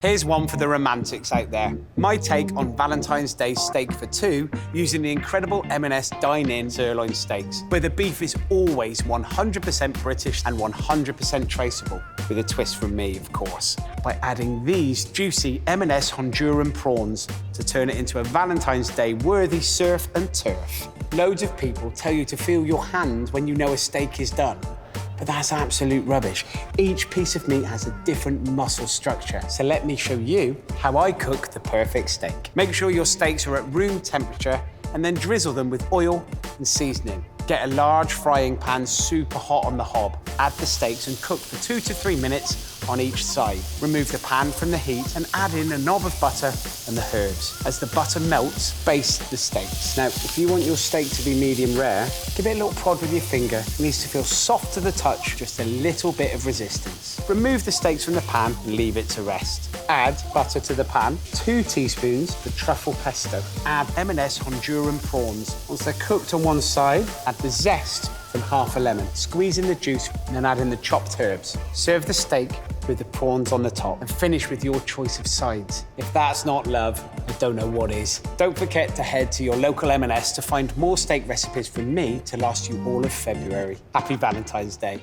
Here's one for the romantics out there. My take on Valentine's Day steak for two using the incredible M&S Dine sirloin steaks, where the beef is always 100% British and 100% traceable, with a twist from me, of course, by adding these juicy M&S Honduran prawns to turn it into a Valentine's Day worthy surf and turf. Loads of people tell you to feel your hand when you know a steak is done. But that's absolute rubbish. Each piece of meat has a different muscle structure. So let me show you how I cook the perfect steak. Make sure your steaks are at room temperature and then drizzle them with oil and seasoning. Get a large frying pan super hot on the hob. Add the steaks and cook for 2 to 3 minutes on each side. Remove the pan from the heat and add in a knob of butter and the herbs. As the butter melts, baste the steaks. Now, if you want your steak to be medium rare, give it a little prod with your finger. It needs to feel soft to the touch, just a little bit of resistance. Remove the steaks from the pan and leave it to rest. Add butter to the pan, 2 teaspoons of truffle pesto. Add M&S Honduran prawns. Once they're cooked on one side, add the zest from half a lemon. Squeeze in the juice and then add in the chopped herbs. Serve the steak with the prawns on the top and finish with your choice of sides. If that's not love, I don't know what is. Don't forget to head to your local M&S to find more steak recipes from me to last you all of February. Happy Valentine's Day.